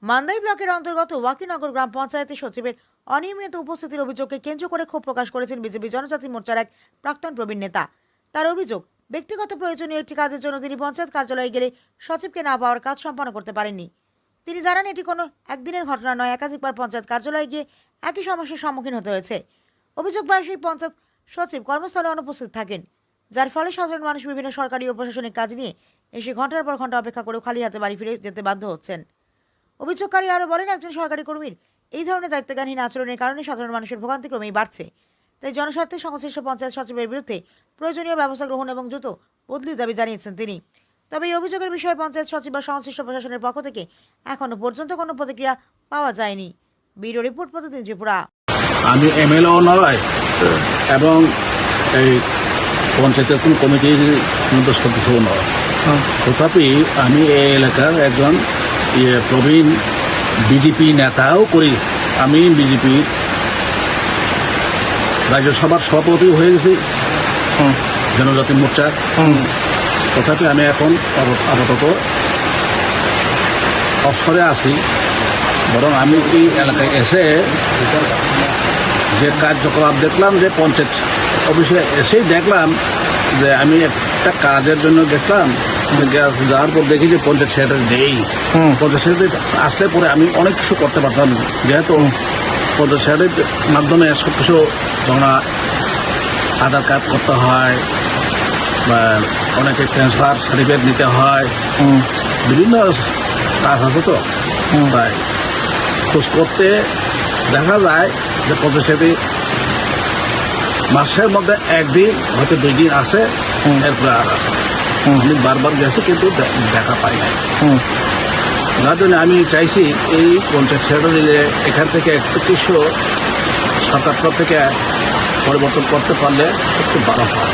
মান্দাই ব্লকের অন্তর্গত ওয়াকিনগর গ্রাম পঞ্চায়েতের সচিবের অনিয়মিত উপস্থিতির অভিযোগকে কেন্দ্র করে ক্ষোভ প্রকাশ করেছেন বিজেপি জনজাতি মোর্চার এক প্রাক্তন প্রবীণ নেতা। তার অভিযোগ, ব্যক্তিগত প্রয়োজনীয় একটি কাজের জন্য তিনি পঞ্চায়েত কার্যালয়ে গেলে সচিবকে না পাওয়ার কাজ সম্পন্ন করতে পারেননি। তিনি জানান, এটি কোনো একদিনের ঘটনা নয়, একাধিকবার পঞ্চায়েত কার্যালয়ে গিয়ে একই সমস্যার সম্মুখীন হতে হয়েছে। অভিযোগ, প্রায়শই পঞ্চায়েত সচিব কর্মস্থলে অনুপস্থিত থাকেন, যার ফলে সাধারণ মানুষ বিভিন্ন সরকারি ও প্রশাসনিক কাজ নিয়ে এসে ঘন্টার পর ঘন্টা অপেক্ষা করেও খালি হাতে বাড়ি ফিরে যেতে বাধ্য হচ্ছেন। অভিযোগকারী আরও বলেন, একজন সরকারি কর্মীর এই ধরনের দায়িত্বজ্ঞানহীন আচরণের কারণে সাধারণ মানুষের ভোগান্তি ক্রমেই বাড়ছে। তাই জনস্বার্থে সংশ্লিষ্ট পঞ্চায়েত সচিবের বিরুদ্ধে প্রয়োজনীয় ব্যবস্থা গ্রহণ এবং দ্রুত বদলির দাবি জানিয়েছেন তিনি। তবে এই অভিযোগের বিষয়ে পঞ্চায়েত সচিব বা সংশ্লিষ্ট প্রশাসনের পক্ষ থেকে এখনো পর্যন্ত কোনো প্রতিক্রিয়া পাওয়া যায়নি। ব্যুরো রিপোর্ট, প্রতিদিন ত্রিপুরা। আমি এমএলএও নয় এবং এই পঞ্চায়েতের কোন কমিটির মধ্যে সদস্যও নয়। তথাপি আমি এই এলাকার একজন প্রবীণ বিজেপি নেতাও করি। আমি বিজেপি রাজ্যসভার সভাপতি হয়ে গেছি জনজাতি মোর্চার। তথাপি আমি এখন আপাতত অবসরে আছি। বরং আমি এই এলাকায় এসে যে কার্যকলাপ দেখলাম, যে পঞ্চায়েত অফিসে এসেই দেখলাম যে আমি একটা কাজের জন্য গেছিলাম, যাওয়ার পর দেখি যে পঞ্চায়েত সেক্রেটারি নেই। পঞ্চায়েত সেক্রেটারি আসলে পরে আমি অনেক কিছু করতে পারতাম, যেহেতু পঞ্চায়েত সেক্রেটারির মাধ্যমে সব কিছু যেমন আধার কার্ড করতে হয় বা অনেকে ট্রান্সফার সার্টিফিকেট নিতে হয়, বিভিন্ন কাজ আছে। তো তাই খোঁজ করতে দেখা যায় যে পঞ্চায়েত সেক্রেটারি মাসের মধ্যে একদিন হয়তো 2 দিন আসে, এরপরে আর আসে। আমি বারবার গেছি কিন্তু দেখা পাই নাই। যার জন্য আমি চাইছি এই পঞ্চায়েত সেক্রেটারি এখান থেকে একটু কিছু সরকার থেকে পরিবর্তন করতে পারলে একটু ভালো হয়।